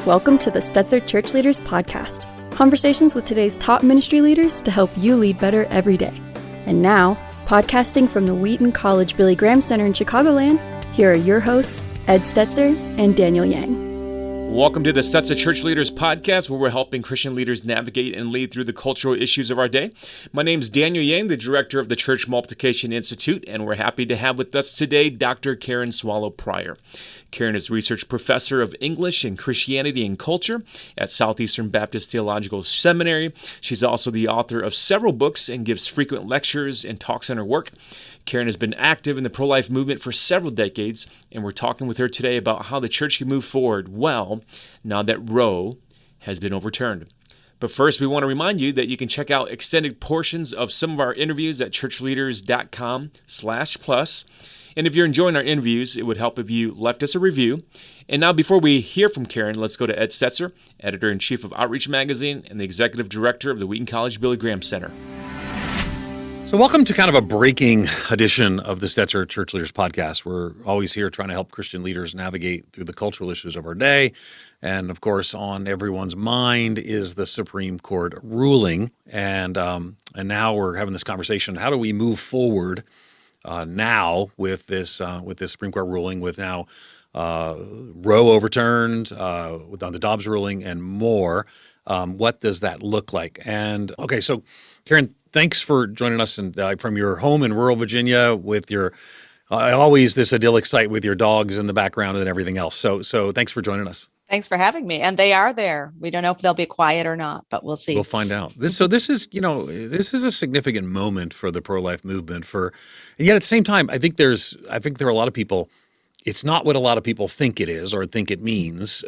Welcome to the Stetzer Church Leaders Podcast. Conversations with today's top ministry leaders to help you lead better every day. And now, podcasting from the Wheaton College Billy Graham Center in Chicagoland, here are your hosts, Ed Stetzer and Daniel Yang. Welcome to the Stetzer Church Leaders Podcast, where we're helping Christian leaders navigate and lead through the cultural issues of our day. My name's Daniel Yang, the director of the Church Multiplication Institute, and we're happy to have with us today Dr. Karen Swallow Pryor. Karen is research professor of English and Christianity and Culture at Southeastern Baptist Theological Seminary. She's also the author of several books and gives frequent lectures and talks on her work. Karen has been active in the pro-life movement for several decades, and we're talking with her today about how the church can move forward well now that Roe has been overturned. But first, we want to remind you that you can check out extended portions of some of our interviews at ChurchLeaders.com/plus. And if you're enjoying our interviews, it would help if you left us a review. And now, before we hear from Karen, let's go to Ed Stetzer, editor-in-chief of Outreach Magazine and the executive director of the Wheaton College Billy Graham Center. So welcome to kind of a breaking edition of the Stetzer Church Leaders Podcast. We're always here trying to help Christian leaders navigate through the cultural issues of our day. And of course, on everyone's mind is the Supreme Court ruling. And now we're having this conversation. How do we move forward now with this Supreme Court ruling, with now Roe overturned, with on the Dobbs ruling and more? What does that look like? And okay, so Karen, thanks for joining us from your home in rural Virginia with your always this idyllic site with your dogs in the background and everything else. So thanks for joining us. Thanks for having me. And they are there. We don't know if they'll be quiet or not, but we'll see. We'll find out. This is a significant moment for the pro-life movement. And yet at the same time, I think there are a lot of people. It's not what a lot of people think it is or think it means.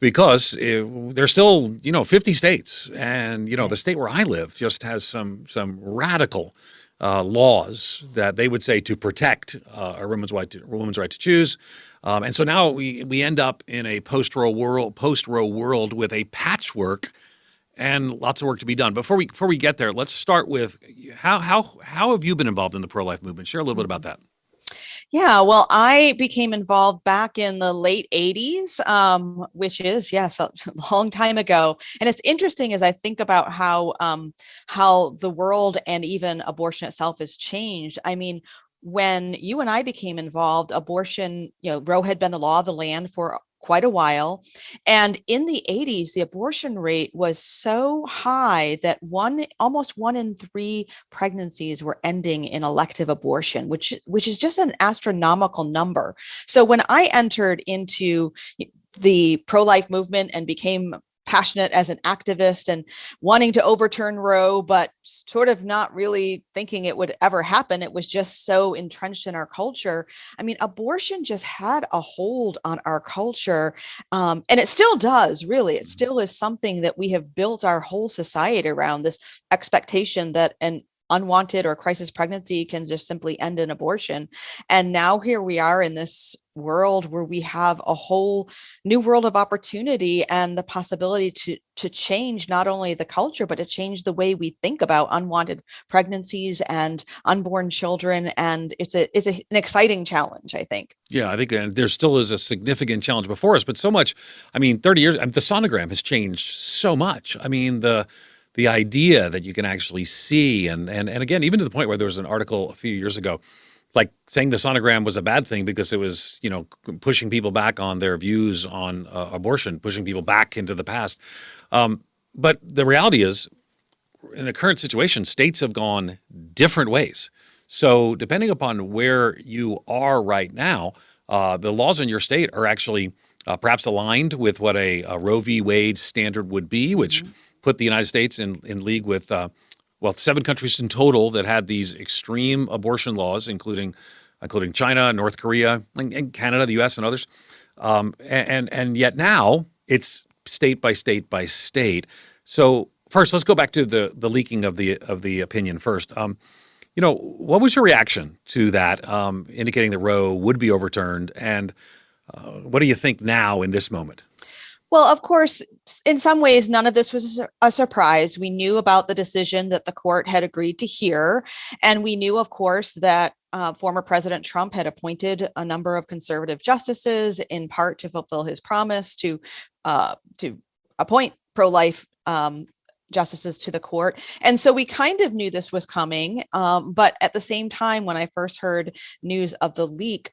Because there's still 50 states, and the state where I live just has some radical laws that they would say to protect a woman's right to choose. And so now we end up in a post-Roe world with a patchwork and lots of work to be done. Before we get there, let's start with how have you been involved in the pro-life movement? Share a little bit about that. Yeah, well, I became involved back in the late 80s, which is, yes, a long time ago. And it's interesting as I think about how the world and even abortion itself has changed. I mean, when you and I became involved, abortion, Roe had been the law of the land for quite a while. And in the 80s, the abortion rate was so high that almost 1 in 3 pregnancies were ending in elective abortion, which is just an astronomical number. So when I entered into the pro-life movement and became passionate as an activist and wanting to overturn Roe, but sort of not really thinking it would ever happen. It was just so entrenched in our culture. I mean, abortion just had a hold on our culture. And it still does, really. It still is something that we have built our whole society around, this expectation that an unwanted or crisis pregnancy can just simply end in abortion. And now here we are in this world where we have a whole new world of opportunity and the possibility to change not only the culture, but to change the way we think about unwanted pregnancies and unborn children. And it's an exciting challenge, I think. Yeah, I think there still is a significant challenge before us, but so much, 30 years, the sonogram has changed so much. I mean, the idea that you can actually see, and again, even to the point where there was an article a few years ago, like saying the sonogram was a bad thing because it was, pushing people back on their views on abortion, pushing people back into the past. But the reality is, in the current situation, states have gone different ways. So depending upon where you are right now, the laws in your state are actually perhaps aligned with what a Roe v. Wade standard would be, which put the United States in league with 7 countries in total that had these extreme abortion laws, including China, North Korea, and Canada, the U.S., and others. And yet now it's state by state by state. So first, let's go back to the leaking of the opinion first. What was your reaction to that, indicating that Roe would be overturned, and what do you think now in this moment? Well, of course, in some ways, none of this was a surprise. We knew about the decision that the court had agreed to hear. And we knew, of course, that former President Trump had appointed a number of conservative justices, in part to fulfill his promise to appoint pro-life justices to the court. And so we kind of knew this was coming. But at the same time, when I first heard news of the leak,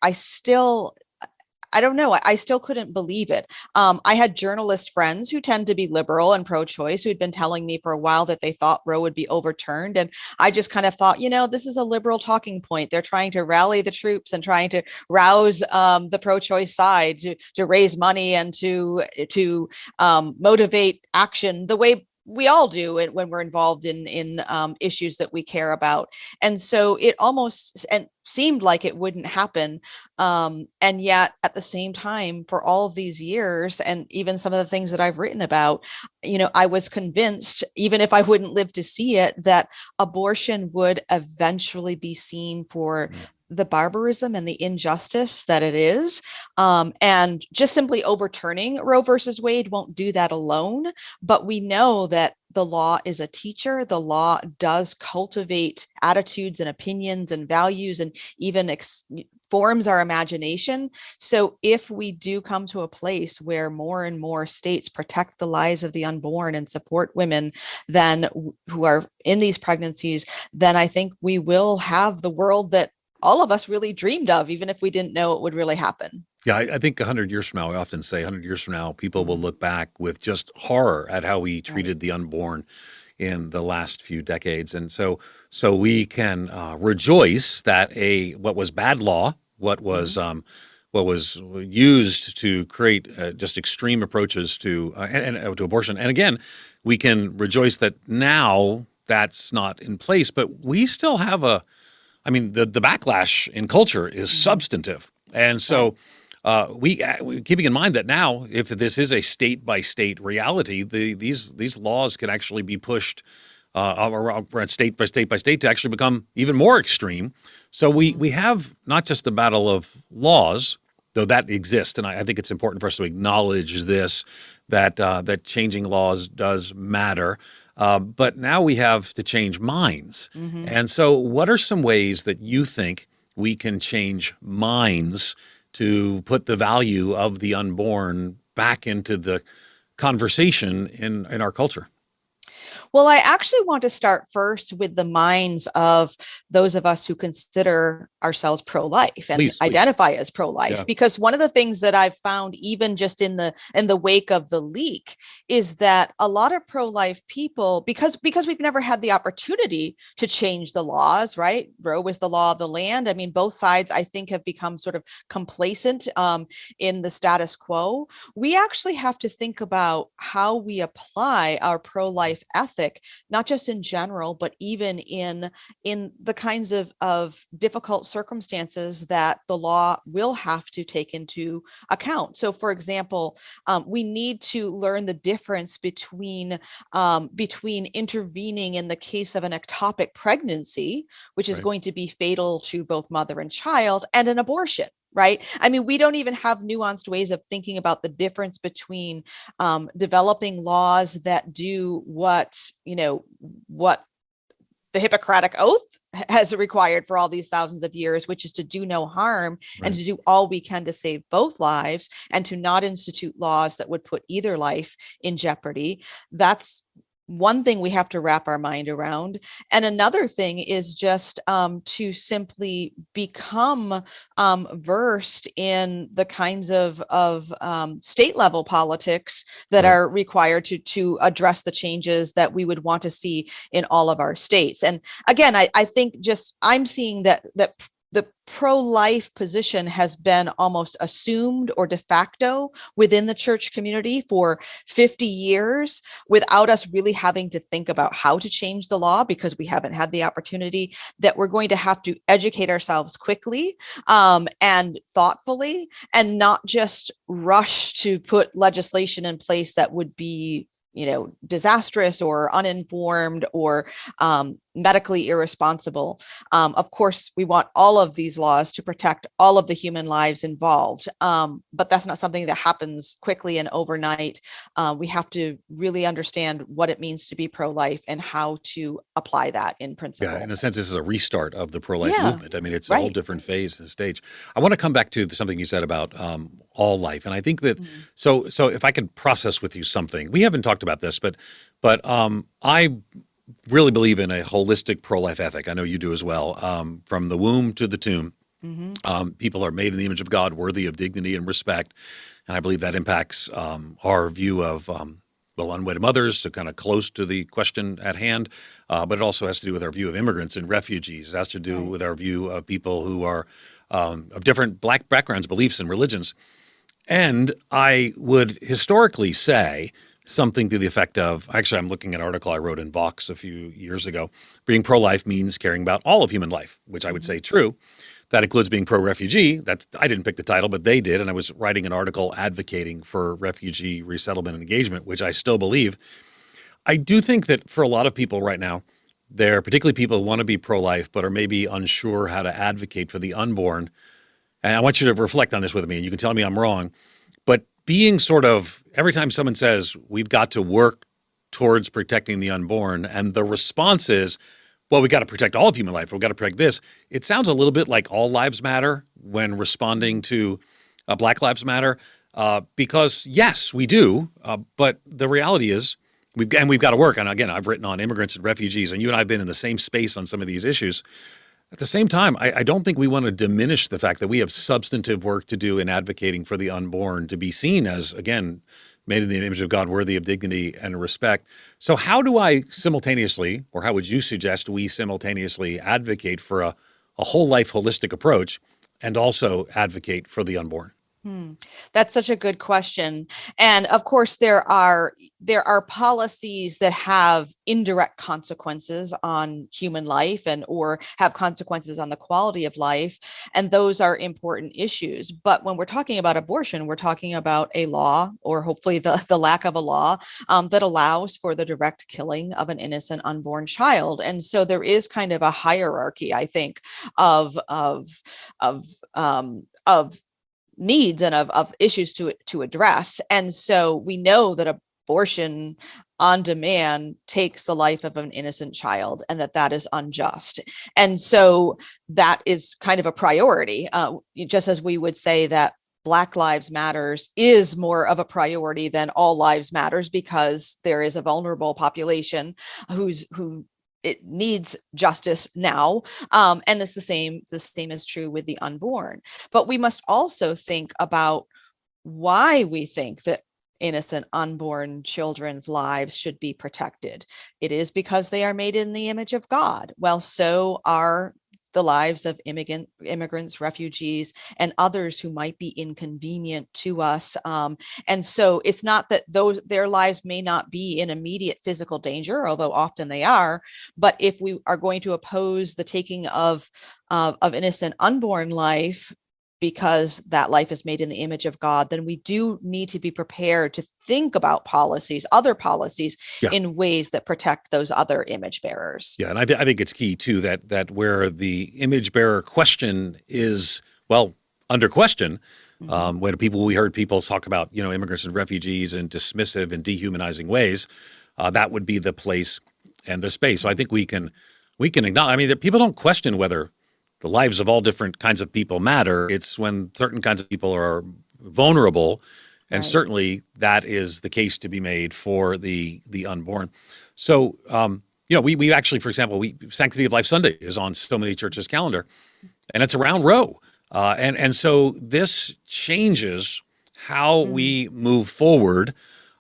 I don't know. I still couldn't believe it. I had journalist friends who tend to be liberal and pro-choice who had been telling me for a while that they thought Roe would be overturned. And I just kind of thought, this is a liberal talking point. They're trying to rally the troops and trying to rouse the pro-choice side to raise money and to motivate action the way we all do it when we're involved in issues that we care about. And so it almost seemed like it wouldn't happen. And yet at the same time, for all of these years, and even some of the things that I've written about, I was convinced, even if I wouldn't live to see it, that abortion would eventually be seen for the barbarism and the injustice that it is. And just simply overturning Roe versus Wade won't do that alone. But we know that the law is a teacher. The law does cultivate attitudes and opinions and values, and even forms our imagination. So if we do come to a place where more and more states protect the lives of the unborn and support women who are in these pregnancies, then I think we will have the world that all of us really dreamed of, even if we didn't know it would really happen. Yeah, I think 100 years from now, I often say 100 years from now, people will look back with just horror at how we treated the unborn in the last few decades. And so we can rejoice that what was bad law, what was used to create just extreme approaches to abortion. And again, we can rejoice that now that's not in place, but we still have the backlash in culture is substantive. And so we keeping in mind that now, if this is a state by state reality, these laws can actually be pushed around state by state to actually become even more extreme. So we have not just a battle of laws, though that exists, and I think it's important for us to acknowledge this, that changing laws does matter. But now we have to change minds. Mm-hmm. And so what are some ways that you think we can change minds to put the value of the unborn back into the conversation in our culture? Well, I actually want to start first with the minds of those of us who consider ourselves pro-life and identify as pro-life, because one of the things that I've found, even just in the wake of the leak, is that a lot of pro-life people, because we've never had the opportunity to change the laws, right? Roe was the law of the land. I mean, both sides, I think, have become sort of complacent in the status quo. We actually have to think about how we apply our pro-life ethic, not just in general, but even in the kinds of difficult circumstances that the law will have to take into account. So, for example, we need to learn the difference between intervening in the case of an ectopic pregnancy, which is going to be fatal to both mother and child, and an abortion. Right. I mean, we don't even have nuanced ways of thinking about the difference between developing laws that do what the Hippocratic Oath has required for all these thousands of years, which is to do no harm and to do all we can to save both lives, and to not institute laws that would put either life in jeopardy. That's one thing we have to wrap our mind around. And another thing is just to simply become versed in the kinds of state level politics that are required to address the changes that we would want to see in all of our states. And again, I think I'm seeing that the pro-life position has been almost assumed or de facto within the church community for 50 years without us really having to think about how to change the law, because we haven't had the opportunity. That we're going to have to educate ourselves quickly and thoughtfully, and not just rush to put legislation in place that would be disastrous or uninformed or medically irresponsible. Of course, we want all of these laws to protect all of the human lives involved, but that's not something that happens quickly and overnight. We have to really understand what it means to be pro-life and how to apply that in principle. Yeah, in a sense, this is a restart of the pro-life Yeah, movement. I mean, it's a whole right. different phase and stage. I want to come back to something you said about all life, and I think that so if I could process with you something, we haven't talked about this, but I really believe in a holistic pro-life ethic. I know you do as well. From the womb to the tomb, people are made in the image of God, worthy of dignity and respect, and I believe that impacts our view of unwedded mothers, to kind of close to the question at hand, but it also has to do with our view of immigrants and refugees. It has to do with our view of people who are of different Black backgrounds, beliefs, and religions. And I would historically say something to the effect of, actually, I'm looking at an article I wrote in Vox a few years ago. Being pro-life means caring about all of human life, which I would say true. That includes being pro-refugee. I didn't pick the title, but they did. And I was writing an article advocating for refugee resettlement and engagement, which I still believe. I do think that for a lot of people right now, they're particularly people who want to be pro-life, but are maybe unsure how to advocate for the unborn. And I want you to reflect on this with me, and you can tell me I'm wrong. But being sort of, every time someone says, we've got to work towards protecting the unborn, and the response is, well, we got to protect all of human life. We've got to protect this. It sounds a little bit like all lives matter when responding to Black Lives Matter, because yes, we do. But the reality is we've got to work. And again, I've written on immigrants and refugees, and you and I have been in the same space on some of these issues. At the same time, I don't think we want to diminish the fact that we have substantive work to do in advocating for the unborn to be seen as, again, made in the image of God, worthy of dignity and respect. So how do I simultaneously, or how would you suggest we simultaneously advocate for a whole life holistic approach and also advocate for the unborn? That's such a good question. And of course, there are policies that have indirect consequences on human life or have consequences on the quality of life. And those are important issues. But when we're talking about abortion, we're talking about a law, or hopefully the lack of a law, that allows for the direct killing of an innocent unborn child. And so there is kind of a hierarchy, I think, of needs and of issues to address. And so we know that abortion on demand takes the life of an innocent child, and that is unjust. And so that is kind of a priority, just as we would say that Black Lives Matters is more of a priority than all lives matters, because there is a vulnerable population who it needs justice now. And it's the same is true with the unborn. But we must also think about why we think that innocent unborn children's lives should be protected. It is because they are made in the image of God. Well, so are the lives of immigrants, refugees, and others who might be inconvenient to us. And so it's not that their lives may not be in immediate physical danger, although often they are. But if we are going to oppose the taking of innocent unborn life, because that life is made in the image of God, then we do need to be prepared to think about other policies in ways that protect those other image bearers. Yeah, and I think it's key too that where the image bearer question is, well, under question, when we heard people talk about, immigrants and refugees in dismissive and dehumanizing ways, that would be the place and the space. So I think we can acknowledge, I mean, that people don't question whether the lives of all different kinds of people matter. It's when certain kinds of people are vulnerable, and certainly that is the case to be made for the unborn. So, we actually, for example, Sanctity of Life Sunday is on so many churches' calendar, and it's around Roe, and so this changes how we move forward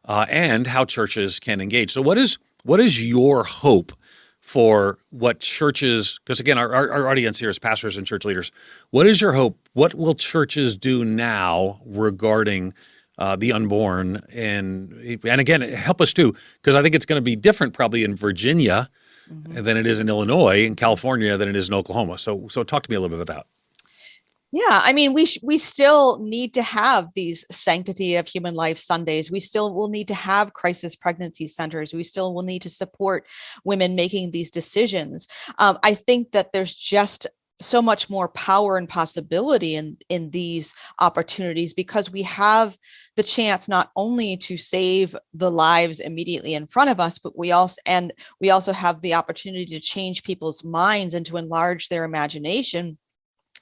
and how churches can engage. So, what is your hope for what churches, because again, our audience here is pastors and church leaders. What is your hope? What will churches do now regarding the unborn? And again, help us too, because I think it's going to be different probably in Virginia than it is in Illinois, in California than it is in Oklahoma. So talk to me a little bit about that. Yeah, I mean, we still need to have these Sanctity of Human Life Sundays. We still will need to have crisis pregnancy centers. We still will need to support women making these decisions. I think that there's just so much more power and possibility in these opportunities, because we have the chance not only to save the lives immediately in front of us, but we also have the opportunity to change people's minds and to enlarge their imagination.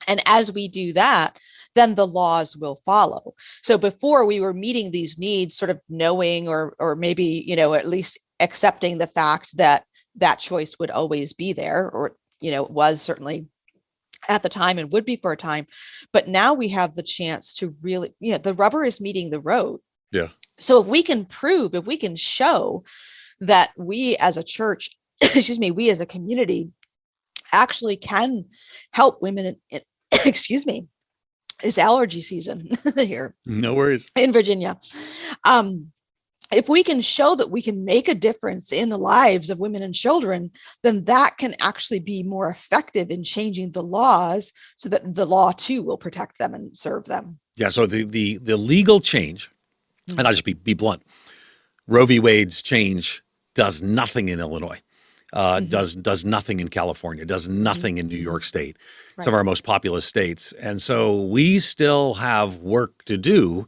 And as we do that, then the laws will follow. So before, we were meeting these needs, sort of knowing, or maybe, at least accepting the fact that that choice would always be there, or, it was certainly at the time and would be for a time. But now we have the chance to really, the rubber is meeting the road. Yeah. So if we can show that we as a church, we as a community actually can help women excuse me, it's allergy season here. No worries. In Virginia. If we can show that we can make a difference in the lives of women and children, then that can actually be more effective in changing the laws, so that the law too will protect them and serve them. Yeah. So the legal change, and I'll just be blunt, Roe v. Wade's change does nothing in Illinois. Does nothing in California, does nothing in New York State, some of our most populous states. And so we still have work to do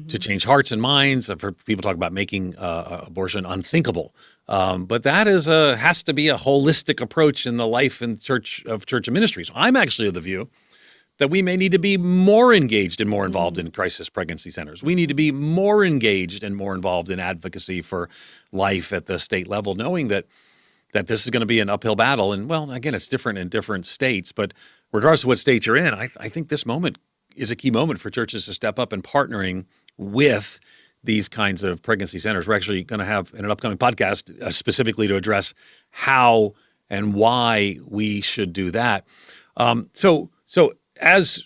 to change hearts and minds. I've heard people talk about making abortion unthinkable. But that has to be a holistic approach in the life and church and ministry. So I'm actually of the view that we may need to be more engaged and more involved in crisis pregnancy centers. We need to be more engaged and more involved in advocacy for life at the state level, knowing that this is going to be an uphill battle. And, well, again, it's different in different states. But regardless of what state you're in, I think this moment is a key moment for churches to step up and partnering with these kinds of pregnancy centers. We're actually going to have in an upcoming podcast specifically to address how and why we should do that. So pastors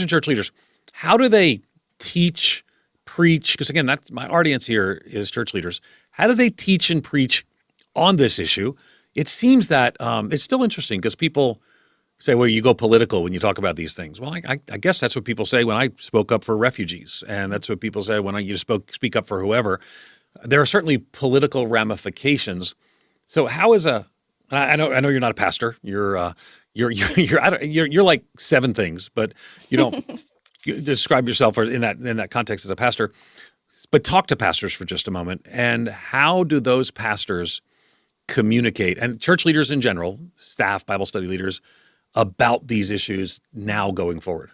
and church leaders, how do they teach, preach? Because, again, that's my audience here is church leaders. How do they teach and preach on this issue? It seems that it's still interesting because people say, well, you go political when you talk about these things. Well, I guess that's what people say when I spoke up for refugees, and that's what people say when you speak up for whoever. There are certainly political ramifications. So how is I know you're not a pastor. You're like seven things, but you don't describe yourself in that context as a pastor. But talk to pastors for just a moment. And how do those pastors communicate, and church leaders in general, staff, Bible study leaders, about these issues now going forward?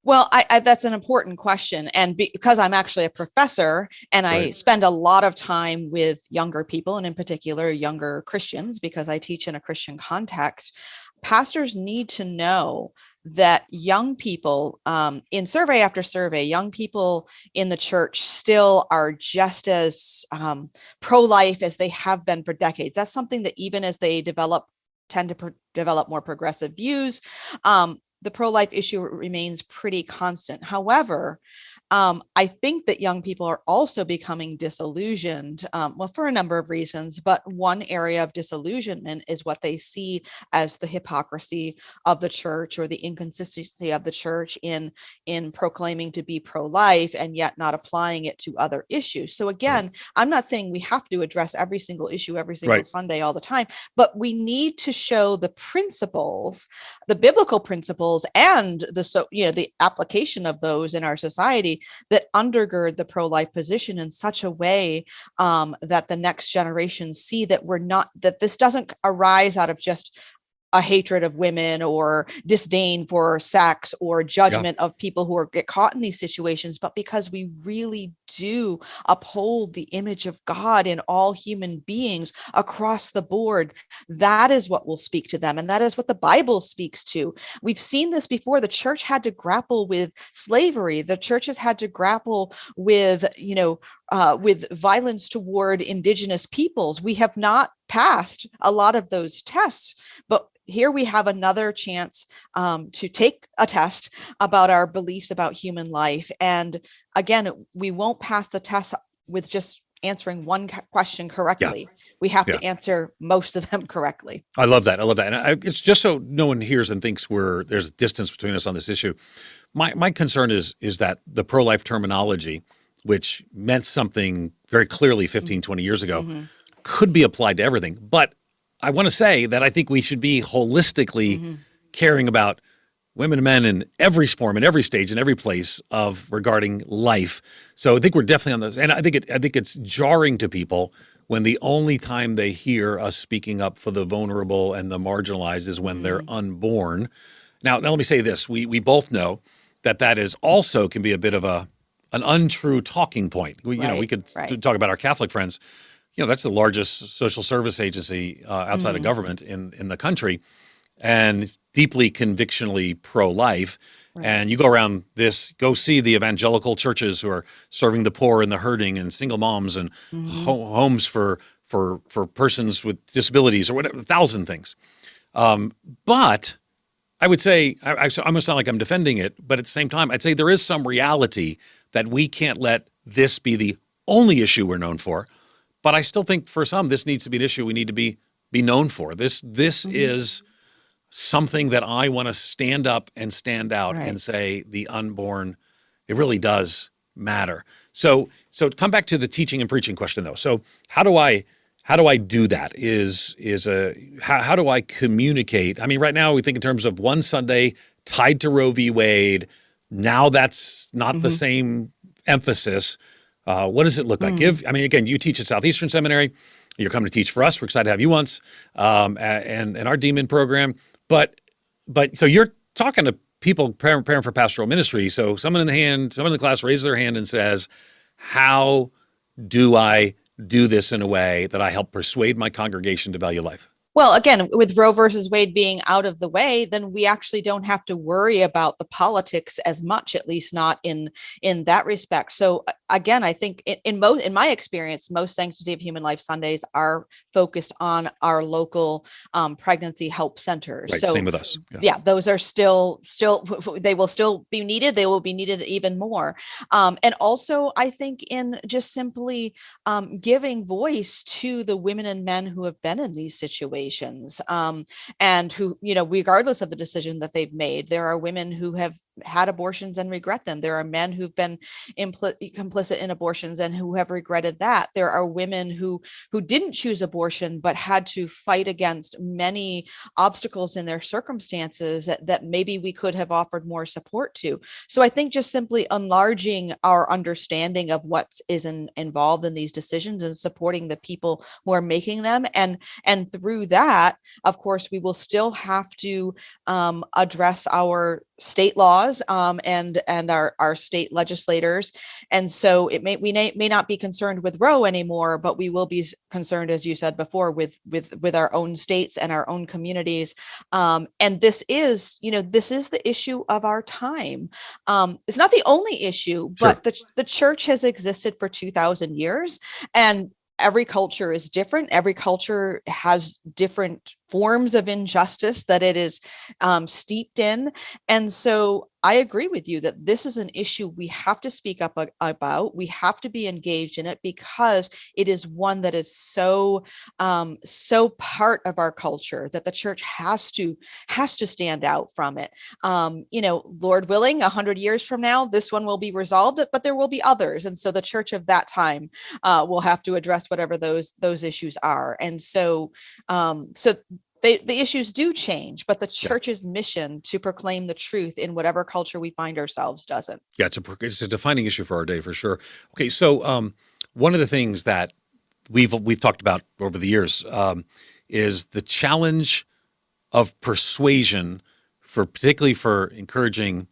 Well, that's an important question. And because I'm actually a professor and I spend a lot of time with younger people, and in particular, younger Christians, because I teach in a Christian context, pastors need to know that young people, in survey after survey, young people in the church still are just as pro-life as they have been for decades. That's something that even as they tend to develop more progressive views, the pro-life issue remains pretty constant. However, I think that young people are also becoming disillusioned, for a number of reasons, but one area of disillusionment is what they see as the hypocrisy of the church, or the inconsistency of the church in proclaiming to be pro-life and yet not applying it to other issues. So again, I'm not saying we have to address every single issue every single Sunday all the time, but we need to show the principles, the biblical principles, and the application of those in our society that undergird the pro-life position in such a way that the next generation see that that this doesn't arise out of just a hatred of women or disdain for sex or judgment of people who get caught in these situations, but because we really do uphold the image of God in all human beings across the board. That is what will speak to them. And that is what the Bible speaks to. We've seen this before. The church had to grapple with slavery. The church has had to grapple with violence toward indigenous peoples. We have not passed a lot of those tests, but here we have another chance to take a test about our beliefs about human life. And again, we won't pass the test with just answering one question correctly. We have to answer most of them correctly. I love that. And it's just so no one hears and thinks there's distance between us on this issue. My concern is that the pro-life terminology, which meant something very clearly 15, 20 years ago, could be applied to everything. But I want to say that I think we should be holistically caring about women and men in every form, in every stage, in every place of regarding life. So I think we're definitely on those. And I think it's jarring to people when the only time they hear us speaking up for the vulnerable and the marginalized is when they're unborn. Now let me say this. We both know that is also can be a bit of an untrue talking point. We could talk about our Catholic friends. That's the largest social service agency outside of government in the country, and deeply convictionally pro-life. Right. And you go see the evangelical churches who are serving the poor and the hurting and single moms and homes for persons with disabilities or whatever, 1,000 things. But I would say, I'm going to sound like I'm defending it, but at the same time, I'd say there is some reality that we can't let this be the only issue we're known for. But I still think for some, this needs to be an issue we need to be known for. This is something that I want to stand up and stand out and say the unborn, it really does matter. So come back to the teaching and preaching question though. So how do I do that? How do I communicate? I mean, right now we think in terms of one Sunday tied to Roe v. Wade. Now that's not the same emphasis. What does it look like? Again, you teach at Southeastern Seminary. You're coming to teach for us. We're excited to have you once, and our Demon program. But so you're talking to people preparing for pastoral ministry. So someone in the class raises their hand and says, how do I do this in a way that I help persuade my congregation to value life? Well, again, with Roe versus Wade being out of the way, then we actually don't have to worry about the politics as much, at least not in that respect. So again, I think in my experience, most Sanctity of Human Life Sundays are focused on our local pregnancy help centers. Right, so same with us. Yeah, those are still they will still be needed. They will be needed even more. And also, I think in just simply giving voice to the women and men who have been in these situations. And who, regardless of the decision that they've made, there are women who have had abortions and regret them. There are men who've been complicit in abortions and who have regretted that. There are women who didn't choose abortion, but had to fight against many obstacles in their circumstances that maybe we could have offered more support to. So I think just simply enlarging our understanding of what is involved in these decisions and supporting the people who are making them. And through that, of course, we will still have to address our state laws and our state legislators. And so we may not be concerned with Roe anymore, but we will be concerned, as you said before, with our own states and our own communities. And this is the issue of our time. It's not the only issue, but the church has existed for 2,000 years, and every culture is different. Every culture has different forms of injustice that it is steeped in. And so I agree with you that this is an issue we have to speak up about. We have to be engaged in it because it is one that is so part of our culture that the church has to stand out from it. Lord willing, 100 years from now, this one will be resolved, but there will be others. And so the church of that time will have to address whatever those issues are. And so, the issues do change, but the church's mission to proclaim the truth in whatever culture we find ourselves doesn't. Yeah, it's a defining issue for our day for sure. Okay, so one of the things that we've talked about over the years is the challenge of persuasion, particularly for encouraging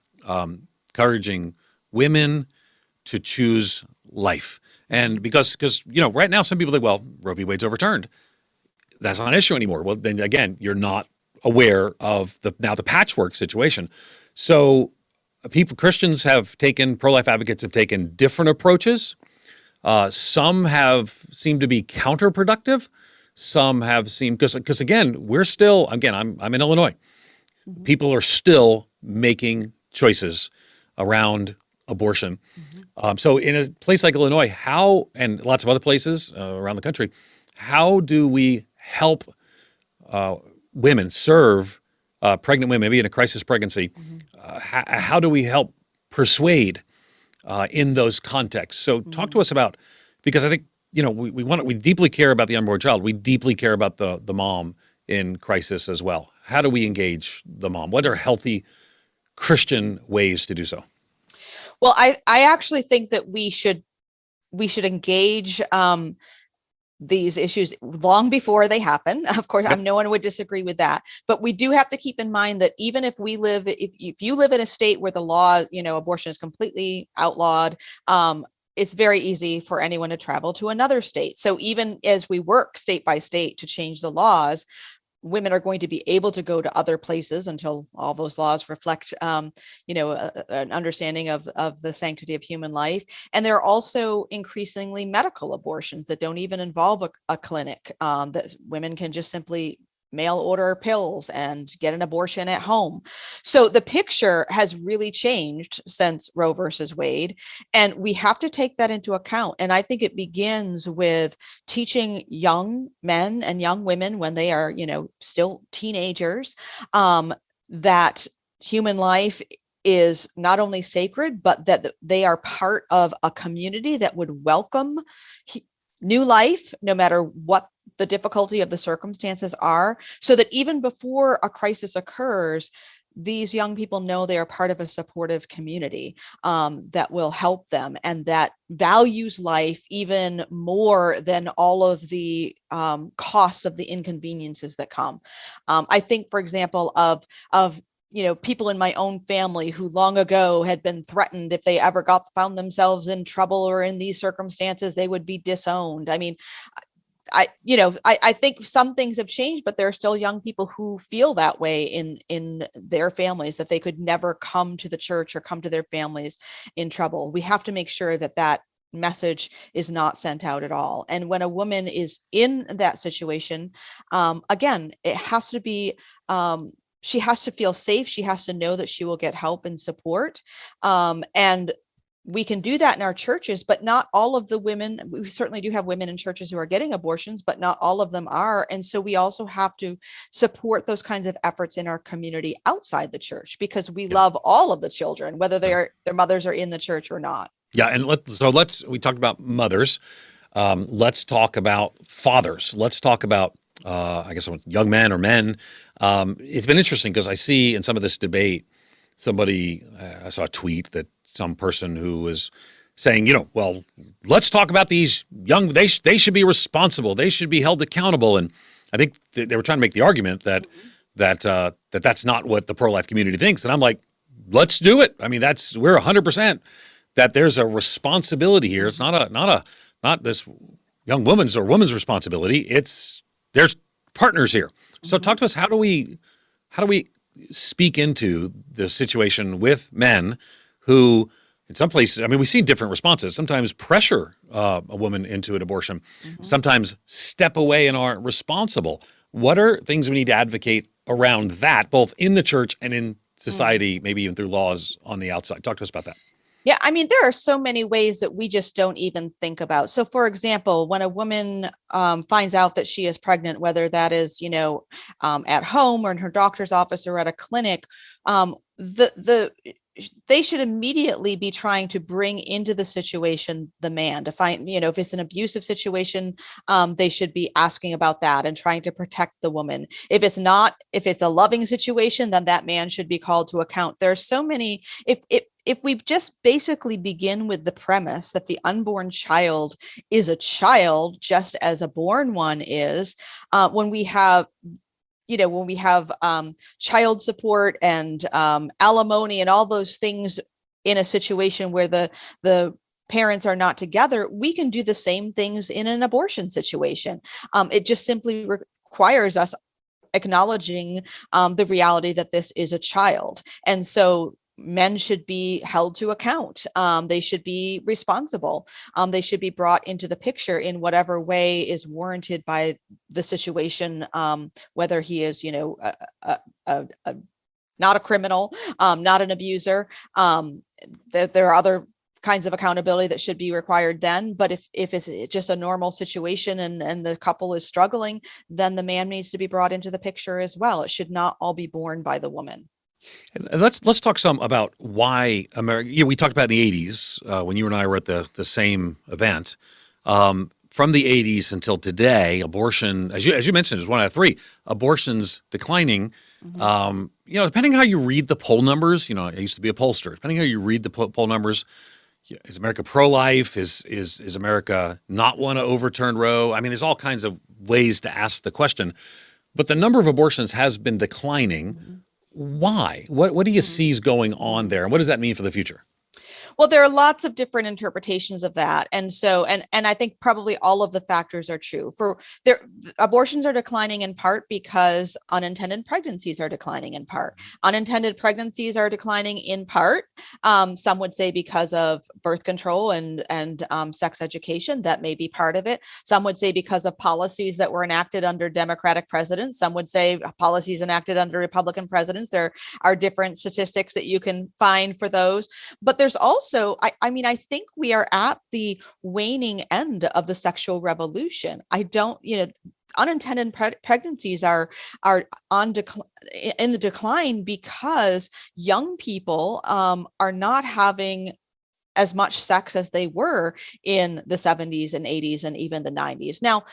women to choose life, and because right now some people think, well, Roe v. Wade's overturned. That's not an issue anymore. Well, then again, you're not aware of the patchwork situation. So pro-life advocates have taken different approaches. Some have seemed to be counterproductive. Some have seemed, because again, I'm in Illinois. People are still making choices around abortion. So in a place like Illinois, how, and lots of other places around the country, how do we help women, serve pregnant women, maybe in a crisis pregnancy? How do we help persuade in those contexts? So talk to us about, because I think, we deeply care about the unborn child. We deeply care about the mom in crisis as well. How do we engage the mom? What are healthy Christian ways to do so? Well, I actually think that we should engage these issues long before they happen. Of course, no one would disagree with that. But we do have to keep in mind that even if you live in a state where the law, abortion is completely outlawed, it's very easy for anyone to travel to another state. So even as we work state by state to change the laws, women are going to be able to go to other places until all those laws reflect, an understanding of the sanctity of human life. And there are also increasingly medical abortions that don't even involve a clinic, that women can just simply mail order pills and get an abortion at home. So the picture has really changed since Roe versus Wade, and we have to take that into account. And I think it begins with teaching young men and young women when they are, still teenagers, that human life is not only sacred, but that they are part of a community that would welcome new life, no matter what the difficulty of the circumstances are, so that even before a crisis occurs, these young people know they are part of a supportive community that will help them and that values life even more than all of the costs of the inconveniences that come. I think, for example, of people in my own family who long ago had been threatened if they ever found themselves in trouble or in these circumstances, they would be disowned. I mean, I think some things have changed, but there are still young people who feel that way in their families, that they could never come to the church or come to their families in trouble. We have to make sure that message is not sent out at all. And when a woman is in that situation, again, it has to be, she has to feel safe. She has to know that she will get help and support. And we can do that in our churches, but not all of the women. We certainly do have women in churches who are getting abortions, but not all of them are. And so we also have to support those kinds of efforts in our community outside the church, because we love all of the children, whether their mothers are in the church or not. Yeah, and we talked about mothers. Let's talk about fathers. Let's talk about young men or men. It's been interesting because I see in some of this debate, I saw a tweet that some person who was saying, well, let's talk about these young, they should be responsible. They should be held accountable. And I think they were trying to make the argument that that's not what the pro-life community thinks. And I'm like, let's do it. I mean, we're 100% that there's a responsibility here. It's not this young woman's or woman's responsibility. There's partners here. So talk to us. How do we speak into the situation with men who, in some places, I mean, we've seen different responses. Sometimes pressure a woman into an abortion. Sometimes step away and aren't responsible. What are things we need to advocate around that, both in the church and in society, maybe even through laws on the outside? Talk to us about that. Yeah, I mean, there are so many ways that we just don't even think about. So, for example, when a woman finds out that she is pregnant, whether that is, at home or in her doctor's office or at a clinic, they should immediately be trying to bring into the situation the man to find, if it's an abusive situation, they should be asking about that and trying to protect the woman. If it's a loving situation, then that man should be called to account. There's so many, if we just basically begin with the premise that the unborn child is a child, just as a born one is, when we have child support and alimony and all those things in a situation where the parents are not together, we can do the same things in an abortion situation. It just simply requires us acknowledging the reality that this is a child. And so men should be held to account. They should be responsible. They should be brought into the picture in whatever way is warranted by the situation, whether he is, not a criminal, not an abuser. there are other kinds of accountability that should be required then. But if it's just a normal situation and the couple is struggling, then the man needs to be brought into the picture as well. It should not all be borne by the woman. And let's talk some about why America. We talked about in the 80s when you and I were at the same event. From the 80s until today, abortion, as you mentioned, is 1 out of 3. Abortion's declining. Depending on how you read the poll numbers, I used to be a pollster. Depending on how you read the poll numbers, is America pro-life? Is America not want to overturn Roe? I mean, there's all kinds of ways to ask the question. But the number of abortions has been declining. Why? What do you see is going on there? And what does that mean for the future? Well, there are lots of different interpretations of that. And so, and I think probably all of the factors are true. Abortions are declining in part because unintended pregnancies are declining in part. Unintended pregnancies are declining in part. Some would say because of birth control and sex education. That may be part of it. Some would say because of policies that were enacted under Democratic presidents. Some would say policies enacted under Republican presidents. There are different statistics that you can find for those. But there's also, I think we are at the waning end of the sexual revolution. Unintended pregnancies are in the decline because young people are not having as much sex as they were in the 70s and 80s and even the 90s. Now,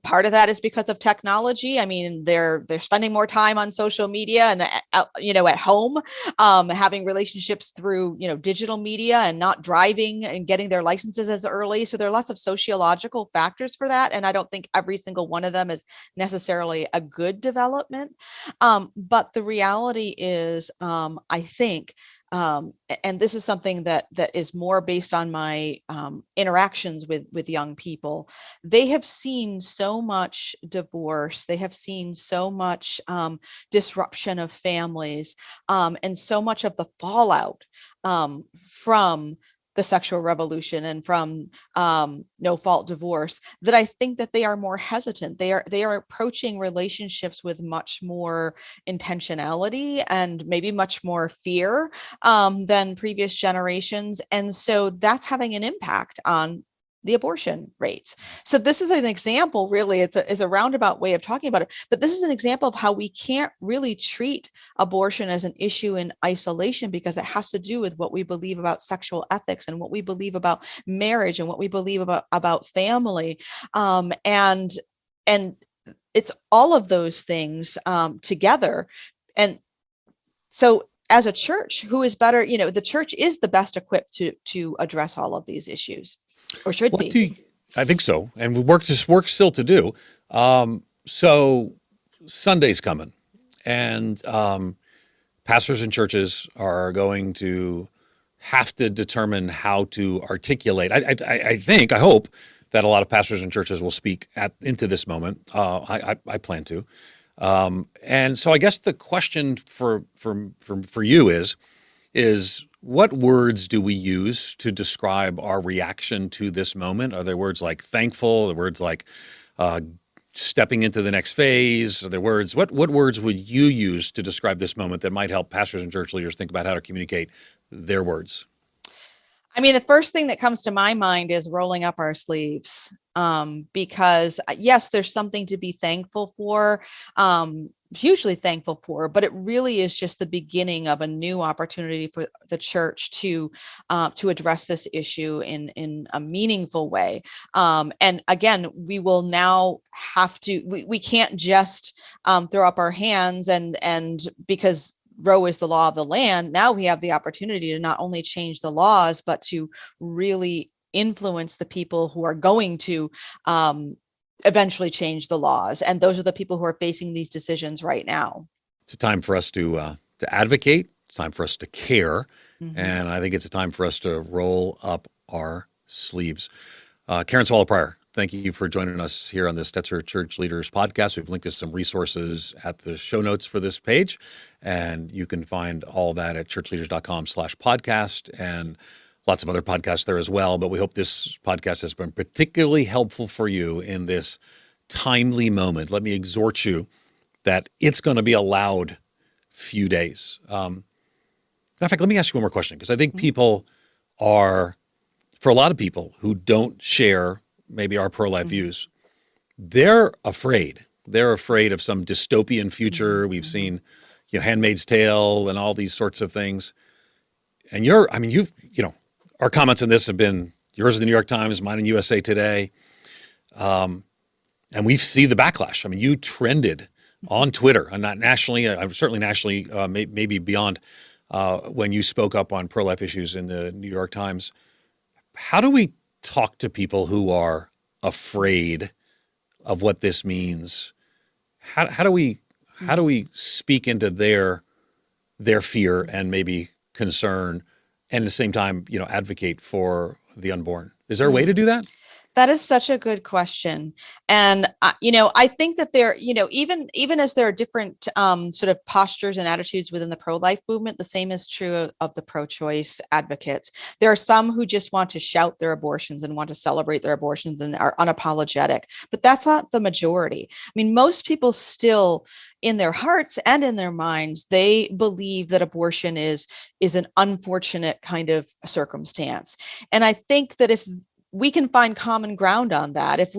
part of that is because of technology. I mean, they're spending more time on social media and at home, having relationships through digital media and not driving and getting their licenses as early. So there are lots of sociological factors for that, and I don't think every single one of them is necessarily a good development. But the reality is, I think. And this is something that is more based on my interactions with young people. They have seen so much divorce. They have seen so much disruption of families, and so much of the fallout from the sexual revolution and from no-fault divorce, that I think that they are more hesitant. They are approaching relationships with much more intentionality and maybe much more fear than previous generations. And so that's having an impact on the abortion rates. So this is an example, really, it's a roundabout way of talking about it, but this is an example of how we can't really treat abortion as an issue in isolation, because it has to do with what we believe about sexual ethics and what we believe about marriage and what we believe about family. And it's all of those things together. And so as a church, who is better, the church is the best equipped to address all of these issues. Or should be. I think so. And work still to do. So Sunday's coming, and pastors and churches are going to have to determine how to articulate. I hope that a lot of pastors and churches will speak into this moment. I plan to. And so I guess the question for you is what words do we use to describe our reaction to this moment? Are there words like thankful? Are there words like stepping into the next phase? Are there words? What words would you use to describe this moment that might help pastors and church leaders think about how to communicate their words? I mean, the first thing that comes to my mind is rolling up our sleeves, because yes, there's something to be thankful for, hugely thankful for, but it really is just the beginning of a new opportunity for the church to address this issue in a meaningful way. And again, we will now have to, we can't just throw up our hands and because Roe is the law of the land. Now we have the opportunity to not only change the laws, but to really influence the people who are going to eventually change the laws. And those are the people who are facing these decisions right now. It's a time for us to advocate. It's time for us to care. Mm-hmm. And I think it's a time for us to roll up our sleeves. Karen Swallow-Prior, thank you for joining us here on the Stetzer Church Leaders podcast. We've linked to some resources at the show notes for this page, and you can find all that at ChurchLeaders.com/podcast and lots of other podcasts there as well. But we hope this podcast has been particularly helpful for you in this timely moment. Let me exhort you that it's going to be a loud few days. In fact, let me ask you one more question, because I think people are, for a lot of people who don't share maybe our pro-life views, they're afraid. They're afraid of some dystopian future. We've seen, Handmaid's Tale and all these sorts of things. And our comments on this have been yours in the New York Times, mine in USA Today. And we see the backlash. I mean, you trended on Twitter, and not nationally, certainly nationally, maybe beyond, when you spoke up on pro-life issues in the New York Times. How do we talk to people who are afraid of what this means? How do we speak into their fear and maybe concern, and at the same time, advocate for the unborn? Is there a way to do that? That is such a good question. And, I think that there, even as there are different sort of postures and attitudes within the pro-life movement, the same is true of the pro-choice advocates. There are some who just want to shout their abortions and want to celebrate their abortions and are unapologetic, but that's not the majority. I mean, most people still, in their hearts and in their minds, they believe that abortion is an unfortunate kind of circumstance. And I think that if we can find common ground on that, if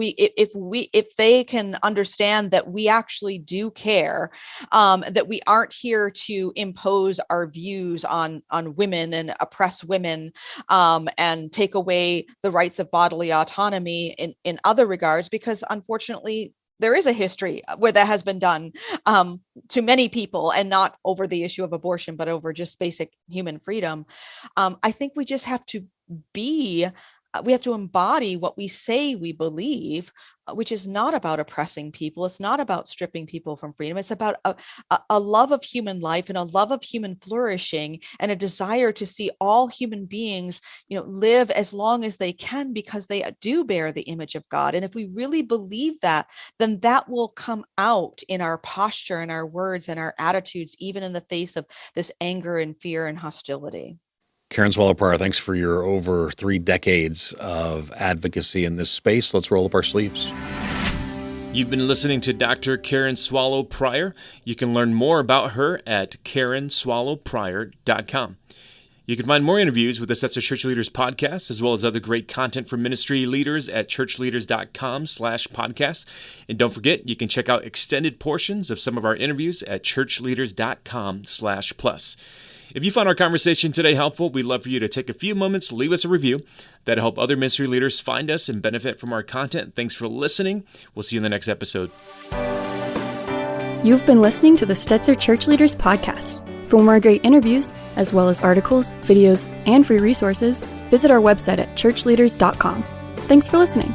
they can understand that we actually do care, that we aren't here to impose our views on women and oppress women, and take away the rights of bodily autonomy in other regards, because unfortunately there is a history where that has been done to many people, and not over the issue of abortion, but over just basic human freedom. I think we just have to we have to embody what we say we believe, which is not about oppressing people. It's not about stripping people from freedom. It's about a love of human life and a love of human flourishing, and a desire to see all human beings, live as long as they can, because they do bear the image of God. And if we really believe that, then that will come out in our posture and our words and our attitudes, even in the face of this anger and fear and hostility. Karen Swallow-Prior, thanks for your over 3 decades of advocacy in this space. Let's roll up our sleeves. You've been listening to Dr. Karen Swallow-Prior. You can learn more about her at KarenSwallowPrior.com. You can find more interviews with the Sets of Church Leaders podcast, as well as other great content for ministry leaders at ChurchLeaders.com/podcast. And don't forget, you can check out extended portions of some of our interviews at ChurchLeaders.com/plus. If you found our conversation today helpful, we'd love for you to take a few moments to leave us a review. That'll help other ministry leaders find us and benefit from our content. Thanks for listening. We'll see you in the next episode. You've been listening to the Stetzer Church Leaders podcast. For more great interviews, as well as articles, videos, and free resources, visit our website at ChurchLeaders.com. Thanks for listening.